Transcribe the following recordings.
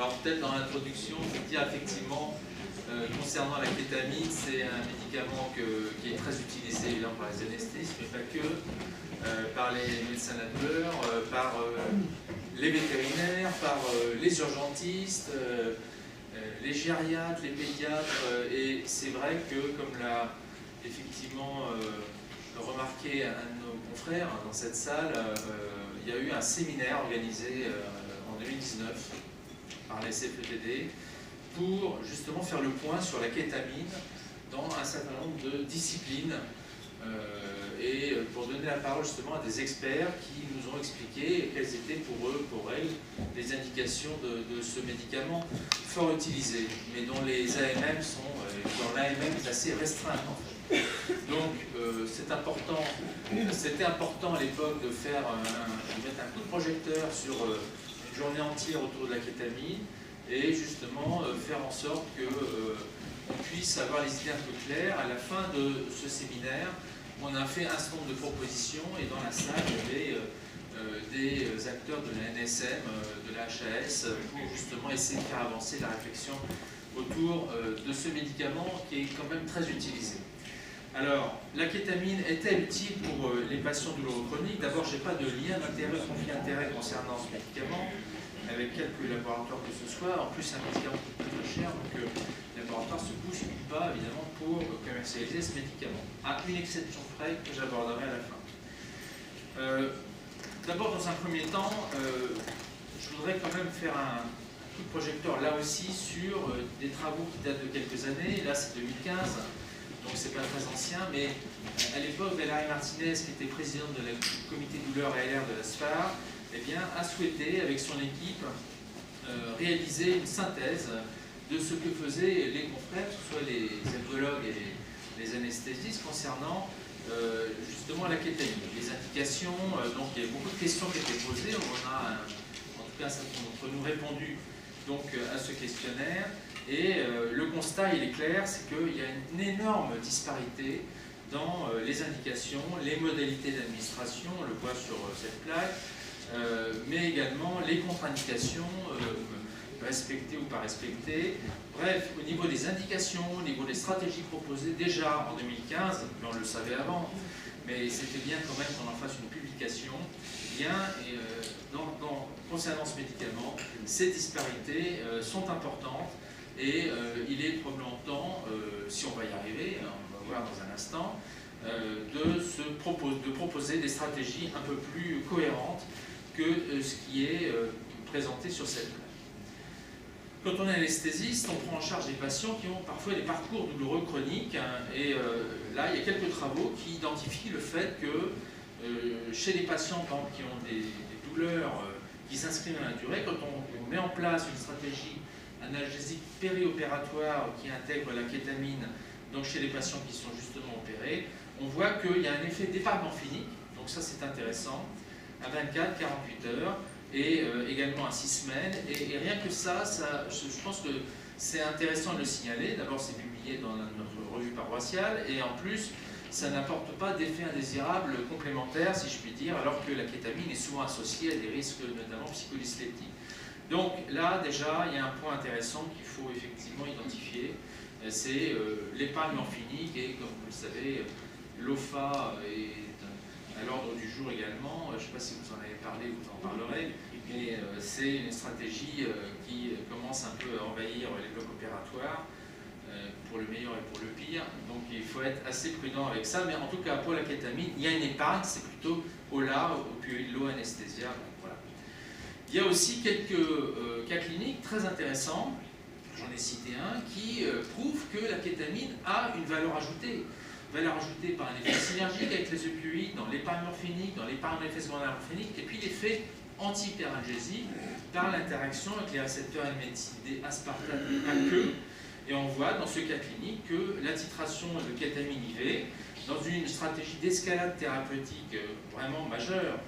Alors peut-être dans l'introduction, je veux dire effectivement, concernant la kétamine, c'est un médicament qui est très utilisé évidemment par les anesthésistes, mais pas que, par les médecins naturels, par les vétérinaires, par les urgentistes, les gériatres, les pédiatres, et c'est vrai que, comme l'a effectivement remarqué un de nos confrères dans cette salle, il y a eu un séminaire organisé en 2019 par la CFETD pour justement faire le point sur la kétamine dans un certain nombre de disciplines et pour donner la parole justement à des experts qui nous ont expliqué quelles étaient pour eux, pour elles, les indications de ce médicament fort utilisé, mais dont les AMM sont, dans l'AMM est assez restreinte en fait. Donc c'était important à l'époque de mettre un coup de projecteur sur une journée entière autour de la kétamine et justement faire en sorte qu'on puisse avoir les idées un peu claires. À la fin de ce séminaire, on a fait un certain nombre de propositions et dans la salle, il y avait des acteurs de la NSM, de la HAS, pour justement essayer de faire avancer la réflexion autour de ce médicament qui est quand même très utilisé. Alors, la kétamine est-elle utile pour les patients douloureux chroniques? D'abord, je n'ai pas de lien d'intérêt, conflit d'intérêt concernant ce médicament, avec quelques laboratoires que ce soit. En plus, c'est un médicament qui coûte très cher, donc les laboratoires ne se bousculent pas, évidemment, pour commercialiser ce médicament. À une exception près que j'aborderai à la fin. D'abord, dans un premier temps, je voudrais quand même faire un coup de projecteur, là aussi, sur des travaux qui datent de quelques années. Là, c'est 2015. Donc c'est pas très ancien, mais à l'époque, Valérie Martinez, qui était présidente de la comité douleur et ALR de la SPAR, eh bien, a souhaité, avec son équipe, réaliser une synthèse de ce que faisaient les confrères, que ce soit les ergologues et les anesthésistes, concernant justement la kétamine. Les indications, donc il y a beaucoup de questions qui étaient posées, on a en tout cas un certain nombre d'entre nous répondu donc, à ce questionnaire. Et le constat, il est clair, c'est qu'il y a une énorme disparité dans les indications, les modalités d'administration, on le voit sur cette plaque, mais également les contre-indications, respectées ou pas respectées. Bref, au niveau des indications, au niveau des stratégies proposées, déjà en 2015, mais on le savait avant, mais c'était bien quand même qu'on en fasse une publication, bien, concernant ce médicament, ces disparités sont importantes. Et il est probablement temps, si on va y arriver, on va voir dans un instant, de proposer des stratégies un peu plus cohérentes que ce qui est présenté sur cette plaque. Quand on est anesthésiste, on prend en charge des patients qui ont parfois des parcours douloureux chroniques, hein, et là, il y a quelques travaux qui identifient le fait que chez les patients par exemple, qui ont des douleurs qui s'inscrivent dans la durée, quand on met en place une stratégie analgésique périopératoire qui intègre la kétamine, donc chez les patients qui sont justement opérés, on voit qu'il y a un effet d'épargmenphinique, donc ça c'est intéressant, à 24, 48 heures, et également à 6 semaines, et rien que ça, je pense que c'est intéressant de le signaler. D'abord c'est publié dans notre revue paroissiale, et en plus, ça n'apporte pas d'effet indésirable complémentaire, si je puis dire, alors que la kétamine est souvent associée à des risques notamment psychodysleptiques. Donc là, déjà, il y a un point intéressant qu'il faut effectivement identifier, c'est l'épargmenphinique, et comme vous le savez, l'OFA est à l'ordre du jour également. Je ne sais pas si vous en avez parlé, vous en parlerez, mais c'est une stratégie qui commence un peu à envahir les blocs opératoires, pour le meilleur et pour le pire. Donc il faut être assez prudent avec ça, mais en tout cas pour la kétamine, il y a une épargne, c'est plutôt OLA, opioïde low anesthésia. Donc, voilà. Il y a aussi quelques cas cliniques très intéressants, j'en ai cité un, qui prouve que la kétamine a une valeur ajoutée. Valeur ajoutée par un effet synergique avec les opioïdes, dans l'épargne morphinique, dans l'épargne effet secondaire morphinique, et puis l'effet anti-hyperalgésie par l'interaction avec les récepteurs NMDA aspartate et AQE. Et on voit dans ce cas clinique que la titration de kétamine IV, dans une stratégie d'escalade thérapeutique vraiment majeure,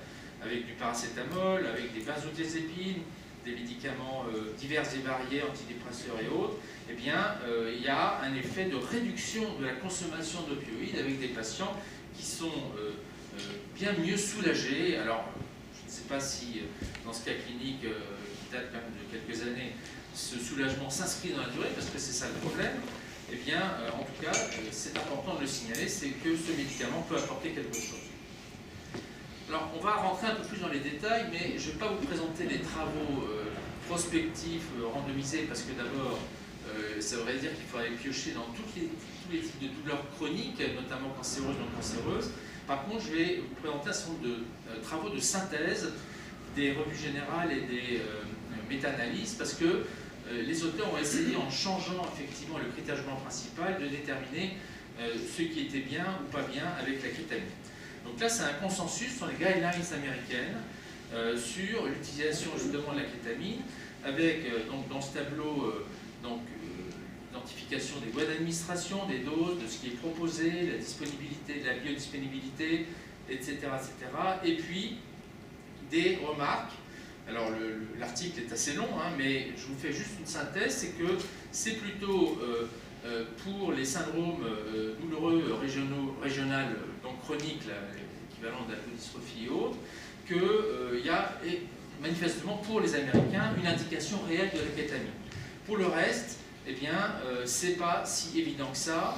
avec du paracétamol, avec des benzodiazépines, des médicaments divers et variés, antidépresseurs et autres, eh bien, il y a un effet de réduction de la consommation d'opioïdes avec des patients qui sont bien mieux soulagés. Alors, je ne sais pas si dans ce cas clinique, qui date quand même de quelques années, ce soulagement s'inscrit dans la durée, parce que c'est ça le problème, eh bien, en tout cas, c'est important de le signaler, c'est que ce médicament peut apporter quelque chose. Alors, on va rentrer un peu plus dans les détails, mais je ne vais pas vous présenter les travaux prospectifs, randomisés, parce que d'abord, ça voudrait dire qu'il faudrait piocher dans tous les types de douleurs chroniques, notamment cancéreuses ou non cancéreuses. Par contre, je vais vous présenter un certain nombre de travaux de synthèse des revues générales et des méta-analyses, parce que les auteurs ont essayé, en changeant effectivement le critère jugement principal, de déterminer ce qui était bien ou pas bien avec la kétamine. Donc là, c'est un consensus sur les guidelines américaines sur l'utilisation justement de la kétamine, avec donc, dans ce tableau l'identification des voies d'administration, des doses, de ce qui est proposé, la disponibilité, la biodisponibilité, etc., etc. Et puis des remarques. Alors l'article est assez long, hein, mais je vous fais juste une synthèse, c'est que c'est plutôt pour les syndromes douloureux régional, donc chroniques, l'équivalent de la polydystrophie et autres, qu'il y a manifestement pour les Américains une indication réelle de la kétamine. Pour le reste, eh bien, c'est pas si évident que ça,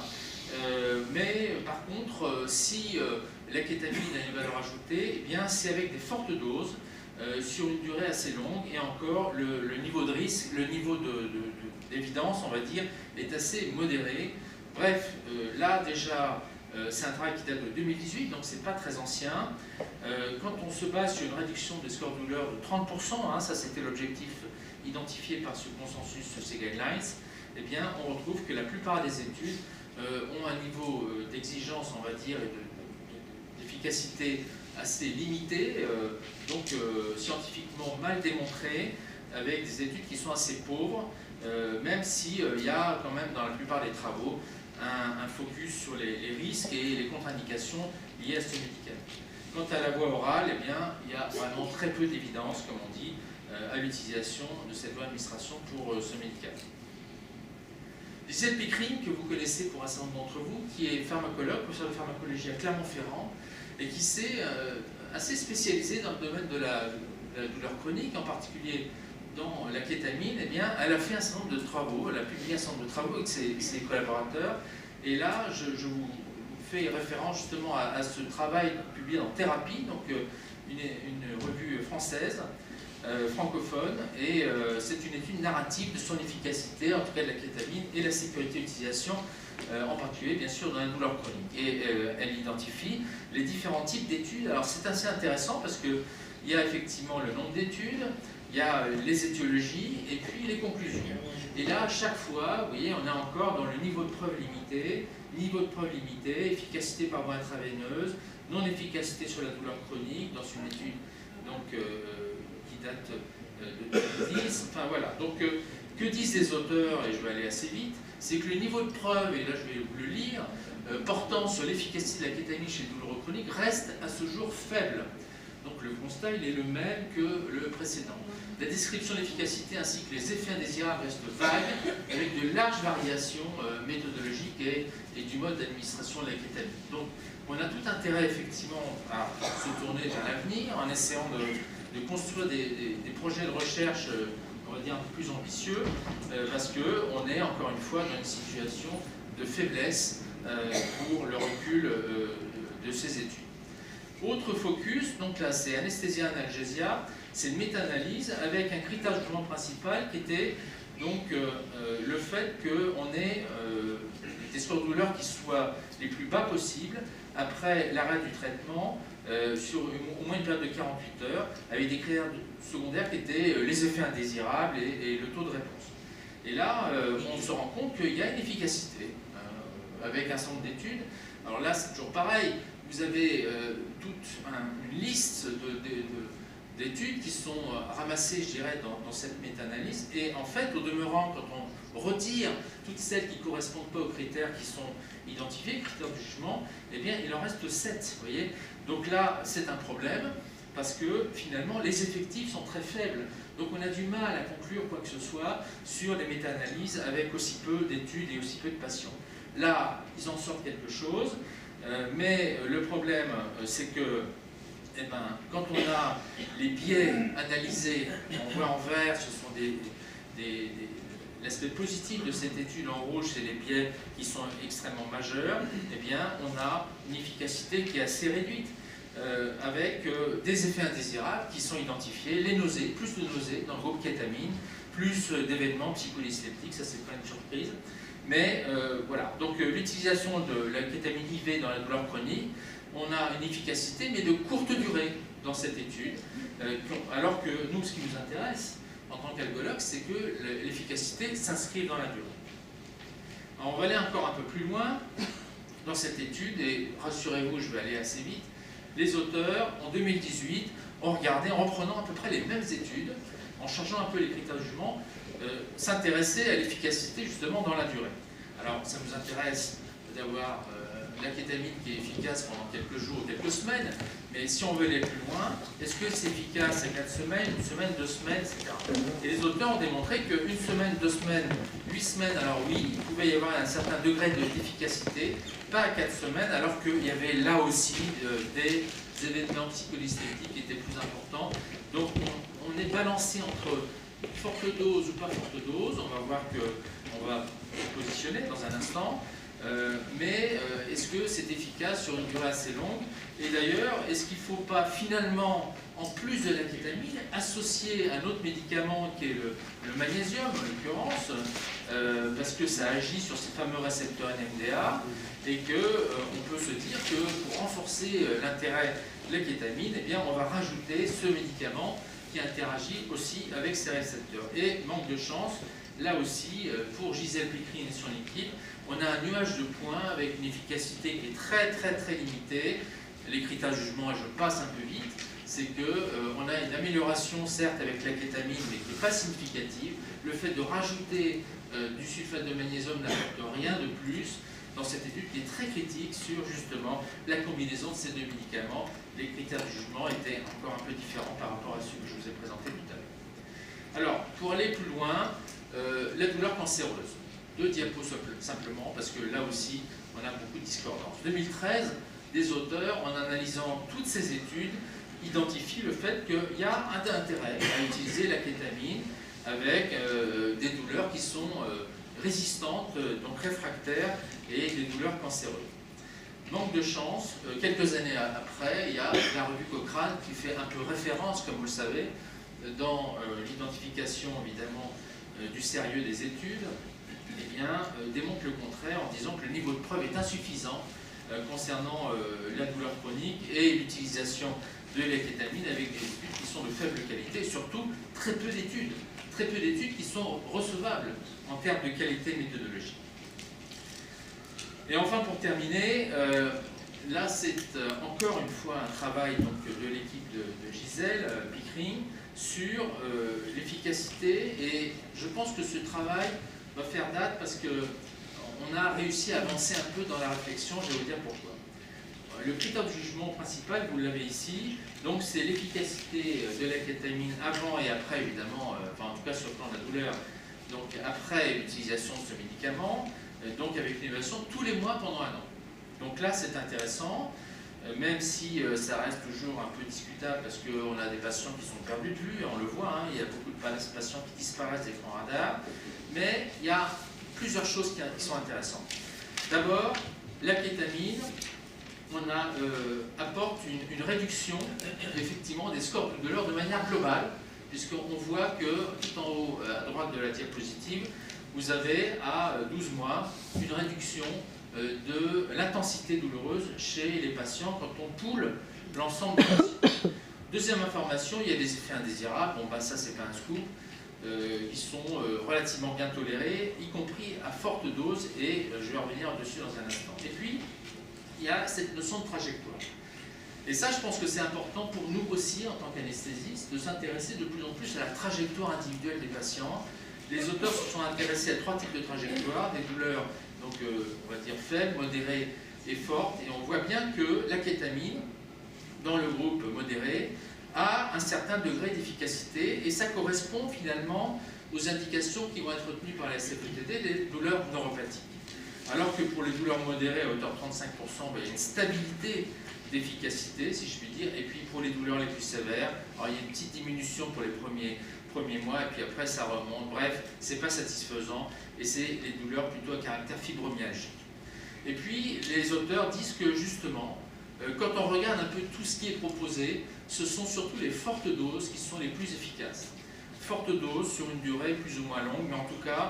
mais par contre, si la kétamine a une valeur ajoutée, eh bien, c'est avec des fortes doses, sur une durée assez longue, et encore le niveau de risque, le niveau d'évidence, on va dire, est assez modéré. Bref, là déjà, c'est un travail qui date de 2018, donc c'est pas très ancien. Quand on se base sur une réduction des scores douleur de 30%, hein, ça c'était l'objectif identifié par ce consensus sur ces guidelines, eh bien, on retrouve que la plupart des études ont un niveau d'exigence, on va dire, et d'efficacité assez limité, donc scientifiquement mal démontré, avec des études qui sont assez pauvres, même s'il y a quand même dans la plupart des travaux un focus sur les risques et les contre-indications liées à ce médicament. Quant à la voie orale, eh bien, il y a vraiment très peu d'évidence, comme on dit, à l'utilisation de cette voie d'administration pour ce médicament. Gisèle Pickering, que vous connaissez pour un certain nombre d'entre vous, qui est pharmacologue, professeur de pharmacologie à Clermont-Ferrand, et qui s'est assez spécialisée dans le domaine de la douleur chronique, en particulier dans la kétamine. Eh bien, elle a fait un certain nombre de travaux, elle a publié un certain nombre de travaux avec ses collaborateurs, et là, je vous fais référence justement à ce travail publié dans Thérapie, donc une revue française, francophone, et c'est une étude narrative de son efficacité, en tout cas de la kétamine, et la sécurité d'utilisation, en particulier bien sûr dans la douleur chronique. Et elle identifie les différents types d'études. Alors c'est assez intéressant parce qu'il y a effectivement le nombre d'études, il y a les étiologies et puis les conclusions. Et là, à chaque fois, vous voyez, on est encore dans le niveau de preuve limité, efficacité par voie intraveineuse, non-efficacité sur la douleur chronique, dans une étude donc, qui date de 2010. Enfin voilà, donc que disent les auteurs, et je vais aller assez vite, c'est que le niveau de preuve, et là je vais vous le lire, portant sur l'efficacité de la kétamine chez les douleurs chroniques reste à ce jour faible. Donc le constat il est le même que le précédent. La description de l'efficacité ainsi que les effets indésirables restent vagues, avec de larges variations méthodologiques et du mode d'administration de la kétamine. Donc on a tout intérêt effectivement à se tourner vers l'avenir en essayant de construire des projets de recherche, on va dire un peu plus ambitieux, parce qu'on est encore une fois dans une situation de faiblesse pour le recul de ces études. Autre focus, donc là c'est anesthésia-analgésia, c'est une méta-analyse avec un critère de jugement principal qui était donc le fait qu'on ait des scores de douleur qui soient les plus bas possibles après l'arrêt du traitement sur au moins une période de 48 heures avec des critères secondaires qui étaient les effets indésirables et le taux de réponse. Et là, on se rend compte qu'il y a une efficacité avec un certain nombre d'études. Alors là, c'est toujours pareil. Vous avez toute une liste d'études qui sont ramassées, je dirais, dans cette méta-analyse. Et en fait, au demeurant, quand on retire toutes celles qui ne correspondent pas aux critères qui sont identifiés, critères de jugement, eh bien, il en reste 7. Vous voyez ? Donc là, c'est un problème, parce que finalement, les effectifs sont très faibles. Donc on a du mal à conclure quoi que ce soit sur les méta-analyses avec aussi peu d'études et aussi peu de patients. Là, ils en sortent quelque chose. Mais le problème, c'est que quand on a les biais analysés, on voit en vert, ce sont l'aspect positif de cette étude en rouge, c'est les biais qui sont extrêmement majeurs, eh bien, on a une efficacité qui est assez réduite, avec des effets indésirables qui sont identifiés, les nausées, plus de nausées dans le groupe kétamine, plus d'événements psychodysleptiques, ça c'est pas une surprise. Mais voilà, donc l'utilisation de la kétamine IV dans la douleur chronique, on a une efficacité, mais de courte durée dans cette étude, alors que nous, ce qui nous intéresse en tant qu'algologue, c'est que l'efficacité s'inscrive dans la durée. Alors, on va aller encore un peu plus loin dans cette étude, et rassurez-vous, je vais aller assez vite. Les auteurs, en 2018, ont regardé, en reprenant à peu près les mêmes études, en changeant un peu les critères de jugement, s'intéresser à l'efficacité justement dans la durée. Alors, ça nous intéresse d'avoir la kétamine qui est efficace pendant quelques jours ou quelques semaines, mais si on veut aller plus loin, est-ce que c'est efficace à 4 semaines, 1 semaine, 2 semaines, etc. Et les auteurs ont démontré qu'une semaine, 2 semaines, 8 semaines, alors oui, il pouvait y avoir un certain degré d'efficacité, pas à 4 semaines, alors qu'il y avait là aussi des événements psychodysleptiques qui étaient plus importants. Donc on est balancé entre forte dose ou pas forte dose, on va voir qu'on va se positionner dans un instant. Mais est-ce que c'est efficace sur une durée assez longue? Et d'ailleurs, est-ce qu'il ne faut pas finalement, en plus de la kétamine, associer un autre médicament qui est le magnésium, en l'occurrence, parce que ça agit sur ces fameux récepteurs NMDA, et qu'on peut se dire que pour renforcer l'intérêt de la kétamine, eh bien, on va rajouter ce médicament qui interagit aussi avec ces récepteurs. Et manque de chance, là aussi, pour Gisèle Picrine et son équipe, on a un nuage de points avec une efficacité qui est très limitée. Les critères de jugement, et je passe un peu vite, c'est qu'on a une amélioration certes avec la kétamine, mais qui n'est pas significative. Le fait de rajouter du sulfate de magnésium n'apporte rien de plus dans cette étude qui est très critique sur justement la combinaison de ces deux médicaments. Les critères de jugement étaient encore un peu différents par rapport à ceux que je vous ai présentés tout à l'heure. Alors, pour aller plus loin, la douleur cancéreuse. 2 diapos simplement, parce que là aussi, on a beaucoup de discordance. 2013, des auteurs, en analysant toutes ces études, identifient le fait qu'il y a un intérêt à utiliser la kétamine avec des douleurs qui sont résistantes, donc réfractaires, et des douleurs cancéreuses. Manque de chance, quelques années après, il y a la revue Cochrane qui fait un peu référence, comme vous le savez, dans l'identification évidemment du sérieux des études, eh bien, démontre le contraire en disant que le niveau de preuve est insuffisant concernant la douleur chronique et l'utilisation de la kétamine avec des études qui sont de faible qualité et surtout très peu d'études qui sont recevables en termes de qualité méthodologique. Et enfin, pour terminer, là c'est encore une fois un travail donc, de l'équipe de Gisèle Picrine sur l'efficacité, et je pense que ce travail va faire date parce qu'on a réussi à avancer un peu dans la réflexion, je vais vous dire pourquoi. Le critère de jugement principal, vous l'avez ici, donc c'est l'efficacité de la kétamine avant et après évidemment, enfin en tout cas sur le plan de la douleur, donc après l'utilisation de ce médicament, donc avec une évaluation tous les mois pendant 1 an. Donc là c'est intéressant, même si ça reste toujours un peu discutable parce qu'on a des patients qui sont perdus de vue, on le voit, hein, il y a beaucoup de patients qui disparaissent des écrans radars, mais il y a plusieurs choses qui sont intéressantes. D'abord, la kétamine apporte une réduction effectivement des scores de douleur de manière globale, puisqu'on voit que tout en haut à droite de la diapositive, vous avez à 12 mois une réduction de l'intensité douloureuse chez les patients quand on poule l'ensemble des patients. Deuxième information, il y a des effets indésirables, bon bah ça c'est pas un scoop, qui sont relativement bien tolérés, y compris à forte dose, et je vais revenir dessus dans un instant. Et puis, il y a cette notion de trajectoire. Et ça, je pense que c'est important pour nous aussi, en tant qu'anesthésistes, de s'intéresser de plus en plus à la trajectoire individuelle des patients. Les auteurs se sont intéressés à 3 types de trajectoires, des douleurs, donc on va dire faibles, modérées et fortes, et on voit bien que la kétamine, dans le groupe modéré, a un certain degré d'efficacité, et ça correspond finalement aux indications qui vont être retenues par la CPTD des douleurs neuropathiques. Alors que pour les douleurs modérées à hauteur de 35%, ben, il y a une stabilité d'efficacité, si je puis dire, et puis pour les douleurs les plus sévères, alors il y a une petite diminution pour les premiers mois, et puis après ça remonte. Bref, c'est pas satisfaisant, et c'est des douleurs plutôt à caractère fibromyalgique. Et puis, les auteurs disent que justement, quand on regarde un peu tout ce qui est proposé, ce sont surtout les fortes doses qui sont les plus efficaces. Fortes doses sur une durée plus ou moins longue, mais en tout cas,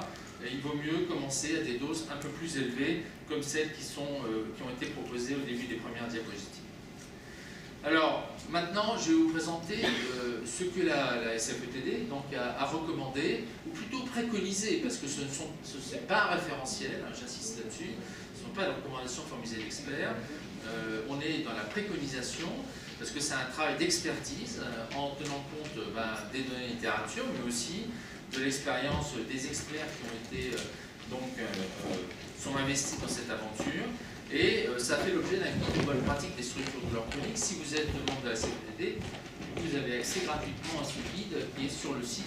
il vaut mieux commencer à des doses un peu plus élevées, comme celles qui ont été proposées au début des premières diapositives. Alors, maintenant, je vais vous présenter ce que la SFETD donc, a recommandé, ou plutôt préconisé, parce que ce n'est pas un référentiel, hein, j'insiste là-dessus, ce ne sont pas des recommandations formalisées d'experts, on est dans la préconisation, parce que c'est un travail d'expertise, en tenant compte des données de littérature, mais aussi de l'expérience des experts qui ont été, sont investis dans cette aventure. Et ça fait l'objet d'un guide de bonne pratique des structures de douleurs chroniques. Si vous êtes membre de la CFETD, vous avez accès gratuitement à ce guide qui est sur le site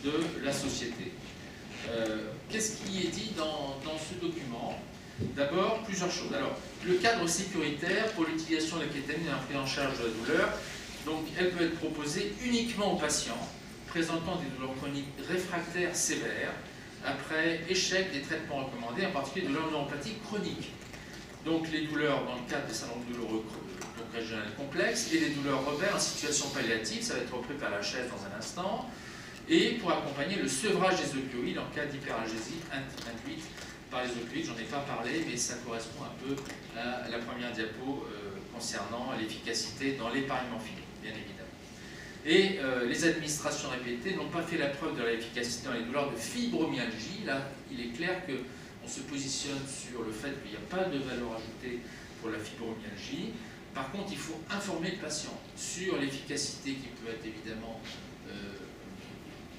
de la société. Qu'est-ce qui est dit dans ce document? D'abord, plusieurs choses. Alors, le cadre sécuritaire pour l'utilisation de la kétamine et la prise en charge de la douleur, donc elle peut être proposée uniquement aux patients présentant des douleurs chroniques réfractaires sévères après échec des traitements recommandés, en particulier de douleurs neuropathiques chroniques. Donc les douleurs dans le cadre des syndromes douloureux régionales complexes et les douleurs rebelles en situation palliative, ça va être repris par la chaise dans un instant, et pour accompagner le sevrage des opioïdes en cas d'hyperalgésie induite par les opioïdes. J'en ai pas parlé, mais ça correspond un peu à la première diapo concernant l'efficacité dans l'épargnement fini, bien évidemment. Et les administrations répétées n'ont pas fait la preuve de l'efficacité dans les douleurs de fibromyalgie. Là, il est clair que on se positionne sur le fait qu'il n'y a pas de valeur ajoutée pour la fibromyalgie. Par contre, il faut informer le patient sur l'efficacité qui peut être évidemment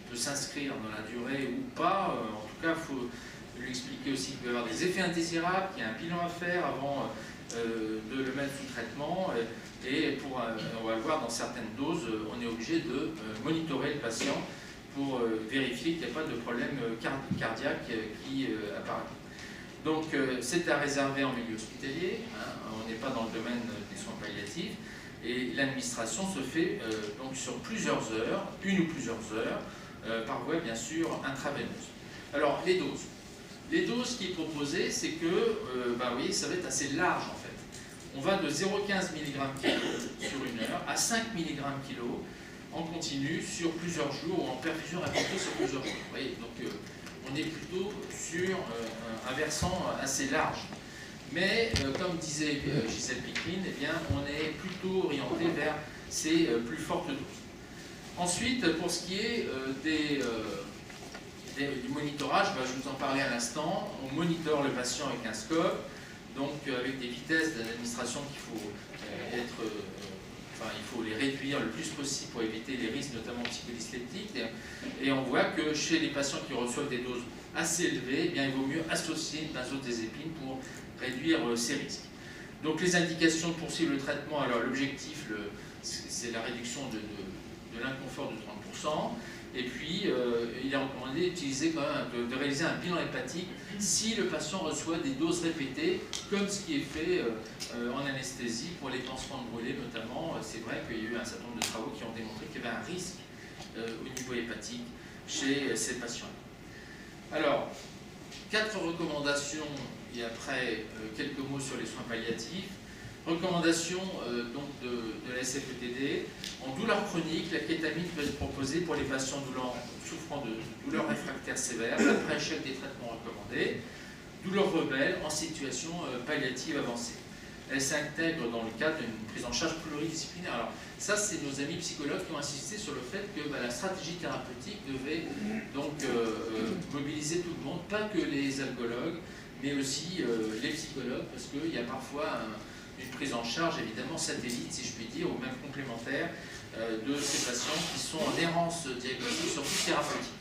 peut s'inscrire dans la durée ou pas. En tout cas, il faut lui expliquer aussi qu'il peut y avoir des effets indésirables, qu'il y a un bilan à faire avant de le mettre sous traitement. Et on va le voir dans certaines doses, on est obligé de monitorer le patient pour vérifier qu'il n'y a pas de problème cardiaque qui apparaît. Donc c'est à réserver en milieu hospitalier, hein, on n'est pas dans le domaine des soins palliatifs, et l'administration se fait donc sur plusieurs heures, une ou plusieurs heures, par voie bien sûr intraveineuse. Alors les doses. Les doses qui est proposées, c'est que, vous voyez, ça va être assez large en fait. On va de 0,15 mg/kg sur une heure à 5 mg/kg en continu sur plusieurs jours ou en perfusion répétée sur plusieurs jours. Vous voyez, donc on est plutôt sur un versant assez large. Mais comme disait Gisèle Picquelin, eh bien, on est plutôt orienté vers ces plus fortes doses. Ensuite, pour ce qui est du monitorage, je vous en parlais à l'instant, on monitore le patient avec un scope, donc avec des vitesses d'administration qu'il faut il faut les réduire le plus possible pour éviter les risques, notamment psychodysleptiques. Et on voit que chez les patients qui reçoivent des doses assez élevées, eh bien, il vaut mieux associer une benzodiazépine pour réduire ces risques. Donc les indications de poursuivre le traitement, alors l'objectif, c'est la réduction de l'inconfort de 30%. Et puis, il est recommandé d'utiliser quand même, de réaliser un bilan hépatique si le patient reçoit des doses répétées, comme ce qui est fait en anesthésie pour les pansements de brûlés notamment. C'est vrai qu'il y a eu un certain nombre de travaux qui ont démontré qu'il y avait un risque au niveau hépatique chez ces patients. Alors, 4 recommandations et après quelques mots sur les soins palliatifs. Recommandation donc de la SFETD. En douleur chronique, la kétamine peut être proposée pour les patients souffrant de douleurs réfractaires sévères après échec des traitements recommandés, douleurs rebelles en situation palliative avancée. Elle s'intègre dans le cadre d'une prise en charge pluridisciplinaire. Alors ça, c'est nos amis psychologues qui ont insisté sur le fait que la stratégie thérapeutique devait donc mobiliser tout le monde, pas que les alcoologues, mais aussi les psychologues, parce qu'il y a parfois une prise en charge évidemment satellite, si je puis dire, ou même complémentaire de ces patients qui sont en errance diagnostique, surtout thérapeutique.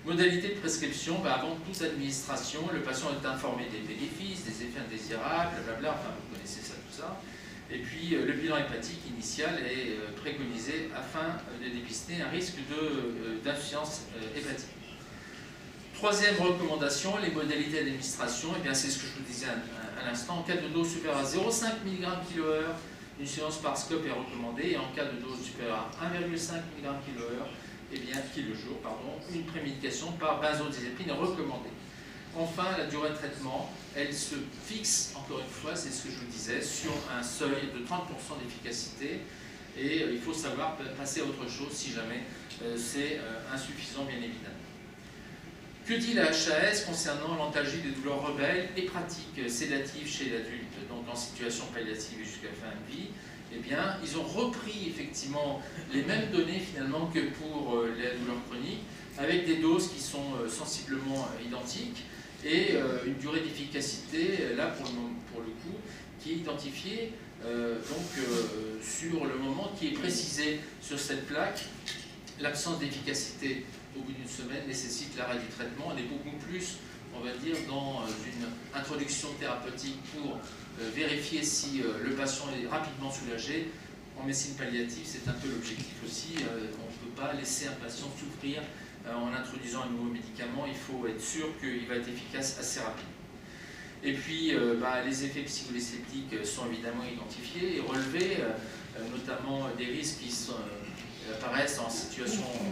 Modalité de prescription, avant toute administration, le patient est informé des bénéfices, des effets indésirables, blablabla, enfin vous connaissez ça, tout ça. Et puis le bilan hépatique initial est préconisé afin de dépister un risque d'insuffisance hépatique. Troisième recommandation, les modalités d'administration, c'est ce que je vous disais à l'instant. En cas de dose supérieure à 0,5 mg/kg, une séance par scope est recommandée, et en cas de dose supérieure à 1,5 mg/kg, eh bien, une prémédication par benzodiazépine est recommandée. Enfin, la durée de traitement, elle se fixe, encore une fois, c'est ce que je vous disais, sur un seuil de 30% d'efficacité, et il faut savoir passer à autre chose si jamais c'est insuffisant, bien évidemment. Que dit la HAS concernant l'antalgie des douleurs rebelles et pratiques sédatives chez l'adulte, donc en situation palliative jusqu'à fin de vie? Eh bien, ils ont repris effectivement les mêmes données finalement que pour les douleurs chroniques, avec des doses qui sont sensiblement identiques et une durée d'efficacité, là pour le coup, qui est identifiée sur le moment qui est précisé sur cette plaque. L'absence d'efficacité au bout d'une semaine nécessite l'arrêt du traitement. On est beaucoup plus, on va dire, dans une introduction thérapeutique pour vérifier si le patient est rapidement soulagé. En médecine palliative, c'est un peu l'objectif aussi. On ne peut pas laisser un patient souffrir en introduisant un nouveau médicament. Il faut être sûr qu'il va être efficace assez rapidement. Et puis, les effets psychoseptiques sont évidemment identifiés et relevés, notamment des risques qui apparaissent en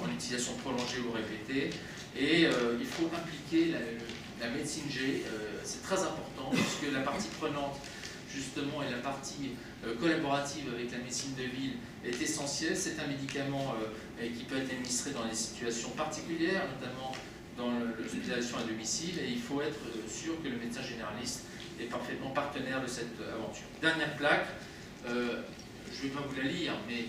utilisation prolongée ou répétée. Et il faut impliquer la médecine G, c'est très important, puisque la partie prenante, justement, et la partie collaborative avec la médecine de ville est essentielle. C'est un médicament qui peut être administré dans des situations particulières, notamment dans l'hospitalisation à domicile, et il faut être sûr que le médecin généraliste est parfaitement partenaire de cette aventure. Dernière plaque, je ne vais pas vous la lire, mais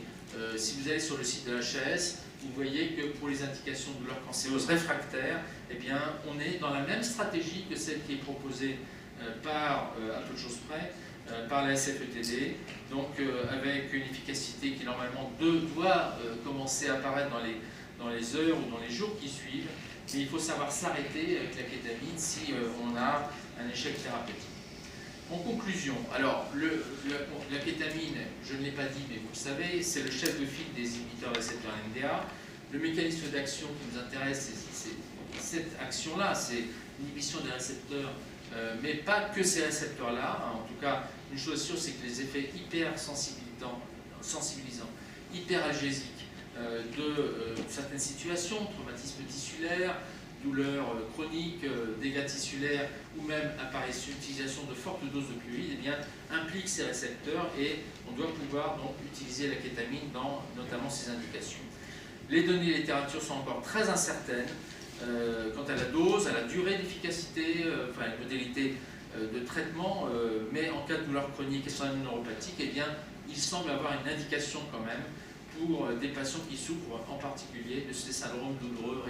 si vous allez sur le site de la HAS, vous voyez que pour les indications de douleurs cancéreuses réfractaires, eh bien, on est dans la même stratégie que celle qui est proposée par, à peu de choses près, par la SFETD, donc avec une efficacité qui normalement doit commencer à apparaître dans les heures ou dans les jours qui suivent, mais il faut savoir s'arrêter avec la kétamine si on a un échec thérapeutique. En conclusion, alors la kétamine, je ne l'ai pas dit, mais vous le savez, c'est le chef de file des inhibiteurs récepteurs NMDA. Le mécanisme d'action qui nous intéresse, c'est cette action-là, c'est l'inhibition des récepteurs, mais pas que ces récepteurs-là. En tout cas, une chose sûre, c'est que les effets hyper sensibilisants, hyperalgésiques de certaines situations, traumatisme tissulaire, douleurs chroniques, dégâts tissulaires ou même utilisation de fortes doses d'opioïdes, eh bien, impliquent ces récepteurs et on doit pouvoir donc utiliser la kétamine dans notamment ces indications. Les données de littérature sont encore très incertaines quant à la dose, à la durée d'efficacité, enfin la modalité de traitement, mais en cas de douleur chronique et syndrome neuropathique, eh bien, il semble avoir une indication quand même pour des patients qui souffrent en particulier de ces syndromes douloureux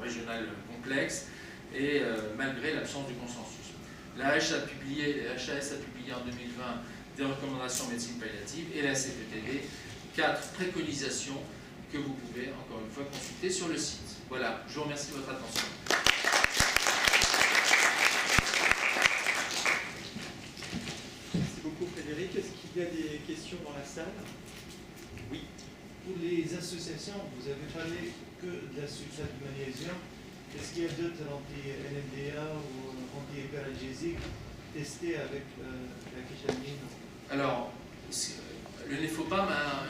régional complexes et malgré l'absence du consensus. La HAS a publié en 2020 des recommandations en médecine palliative et la SFETD 4 préconisations que vous pouvez encore une fois consulter sur le site. Voilà, je vous remercie de votre attention. Merci beaucoup Frédéric. Est-ce qu'il y a des questions dans la salle? Oui. Pour les associations, vous avez parlé que de la sulfate du magnésium. Est-ce qu'il y a d'autres anti-NMDA ou anti-hyperalgésiques testés avec la kétamine? Alors, le néfopam a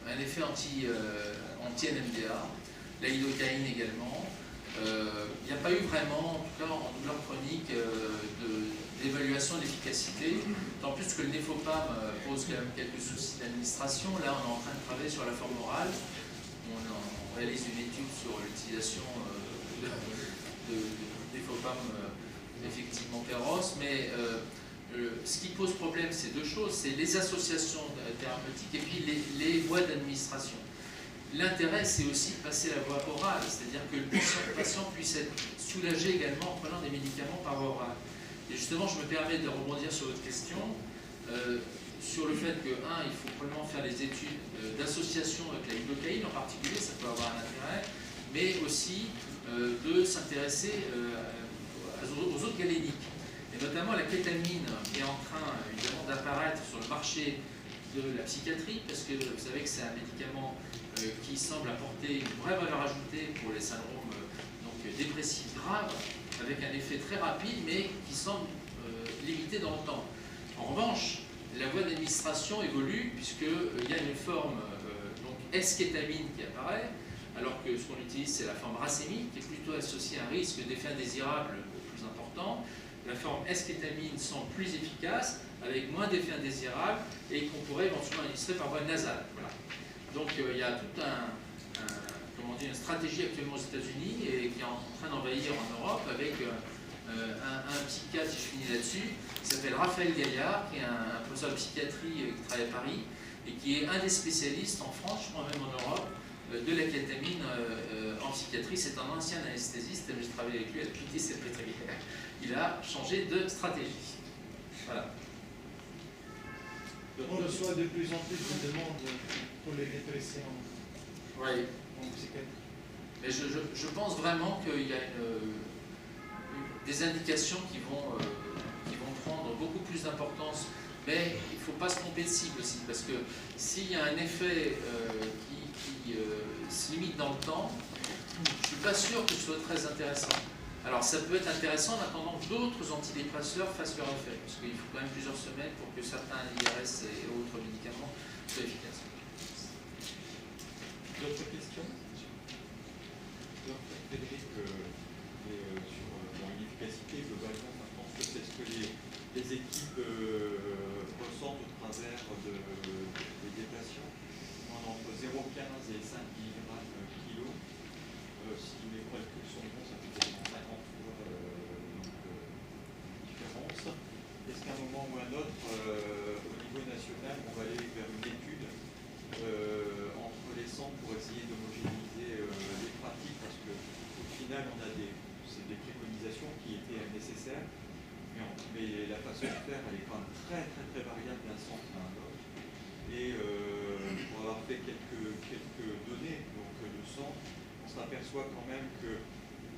un effet anti-NMDA, la lidocaïne également. Il n'y a pas eu vraiment, en tout cas en douleur chronique, d'évaluation de l'efficacité, tant plus que le néfopam pose quand même quelques soucis d'administration. Là, on est en train de travailler sur la forme orale. On réalise une étude sur l'utilisation de néfopam effectivement féroce, mais ce qui pose problème, c'est deux choses, c'est les associations thérapeutiques et puis les voies d'administration. L'intérêt, c'est aussi de passer la voie orale, c'est-à-dire que le patient puisse être soulagé également en prenant des médicaments par voie orale. Et justement, je me permets de rebondir sur votre question, sur le fait que, il faut probablement faire des études d'association avec la lidocaïne en particulier, ça peut avoir un intérêt, mais aussi de s'intéresser aux autres galéniques. Et notamment la kétamine qui est en train évidemment d'apparaître sur le marché de la psychiatrie, parce que vous savez que c'est un médicament qui semble apporter une vraie valeur ajoutée pour les syndromes dépressifs graves, avec un effet très rapide, mais qui semble limité dans le temps. En revanche, la voie d'administration évolue, puisqu'il y a une forme eskétamine qui apparaît, alors que ce qu'on utilise, c'est la forme racémique, qui est plutôt associée à un risque d'effet indésirable plus important. La forme S-kétamine semble plus efficace, avec moins d'effets indésirables, et qu'on pourrait éventuellement administrer par voie nasale. Voilà. Donc il y a toute une stratégie actuellement aux États-Unis et qui est en train d'envahir en Europe avec un psychiatre, si je finis là-dessus, qui s'appelle Raphaël Gaillard, qui est un professeur de psychiatrie qui travaille à Paris et qui est un des spécialistes en France, je crois même en Europe, de la kétamine en psychiatrie. C'est un ancien anesthésiste, j'ai travaillé avec lui à la Pitié Salpêtrière. Il a changé de stratégie. Voilà. On reçoit de plus en plus de demandes pour les dépressants Oui. en psychiatrie. Mais je pense vraiment qu'il y a des indications qui vont prendre beaucoup plus d'importance. Mais il ne faut pas se tromper de cible aussi, parce que s'il y a un effet qui se limite dans le temps, je ne suis pas sûr que ce soit très intéressant. Alors ça peut être intéressant en attendant que d'autres antidépresseurs fassent leur effet, parce qu'il faut quand même plusieurs semaines pour que certains IRS et autres médicaments soient efficaces. D'autres questions? Donc, Frédéric, sur l'efficacité, globalement, je pense que c'est ce que les équipes ressentent au travers des patients. Entre 0,15 et 5 mg kg. Si mes calculs sont bons, ça fait quasiment 50 fois différence. Est-ce qu'à un moment ou un autre, au niveau national, on va aller vers une étude entre les centres pour essayer d'homogénéiser les pratiques, parce qu'au final, on a des préconisations qui étaient nécessaires, mais la façon de faire, elle est quand même très variable d'un centre à un autre. Et pour avoir fait quelques données de sang, on s'aperçoit quand même que,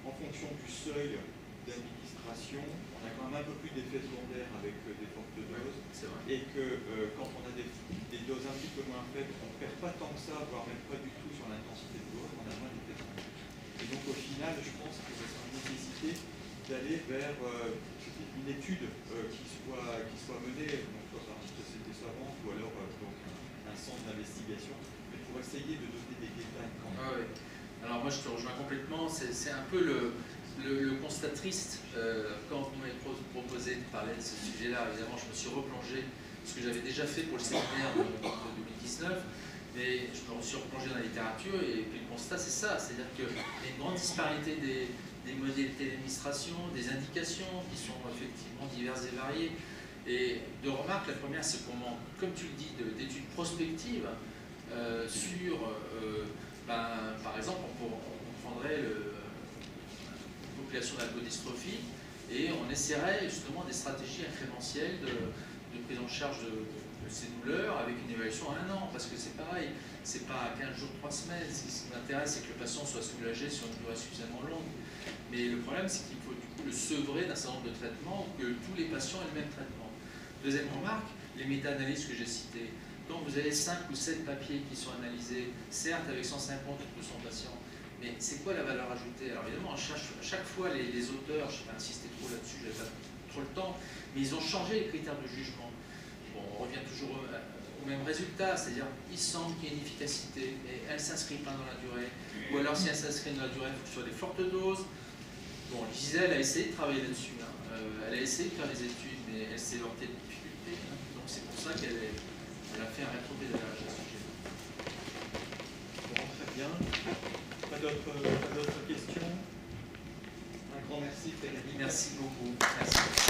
en fonction du seuil d'administration, on a quand même un peu plus d'effets secondaires avec des fortes doses, et que quand on a des doses un petit peu moins faibles, on ne perd pas tant que ça, voire même pas du tout sur l'intensité de dose, on a moins d'effets secondaires. Et donc au final, je pense qu'il y a une nécessité d'aller vers une étude qui soit menée, donc soit par une société savante ou alors un centre d'investigation, mais pour essayer de donner des détails quand même. Ah ouais. Alors moi je te rejoins complètement, c'est un peu le constat triste. Quand vous m'avez proposé de parler de ce sujet-là, évidemment je me suis replongé, ce que j'avais déjà fait pour le séminaire de 2019, mais je me suis replongé dans la littérature et puis le constat c'est ça, c'est-à-dire qu'il y a une grande disparité des modalités d'administration, des indications qui sont effectivement diverses et variées. Et deux remarques, la première c'est comment, comme tu le dis, d'études prospectives sur, par exemple, on prendrait une population d'algodystrophie et on essaierait justement des stratégies incrémentielles de prise en charge de ces douleurs avec une évaluation à 1 an, parce que c'est pareil, c'est pas 15 jours, 3 semaines, ce qui m'intéresse c'est que le patient soit soulagé sur une durée suffisamment longue. Mais le problème c'est qu'il faut du coup le sevrer d'un certain nombre de traitements, que tous les patients aient le même traitement. Deuxième remarque, les méta-analyses que j'ai citées. Donc vous avez 5 ou 7 papiers qui sont analysés, certes avec 150 ou 200 patients, mais c'est quoi la valeur ajoutée? Alors évidemment, à chaque fois les auteurs, je ne vais pas insister trop là-dessus, je n'ai pas trop le temps, mais ils ont changé les critères de jugement. Bon, on revient toujours au même résultat, c'est-à-dire il semble qu'il y ait une efficacité, mais elle ne s'inscrit pas dans la durée. Ou alors si elle s'inscrit dans la durée, il faut que ce soit des fortes doses. Bon, Gisèle a essayé de travailler là-dessus, hein. Elle a essayé de faire des études, mais elle s'est heurtée de difficultés. Hein. Donc c'est pour ça qu'elle a fait un rétropédalage à ce sujet. Bon, très bien. Pas d'autres questions? Un grand merci, Frédéric. Merci beaucoup. Merci.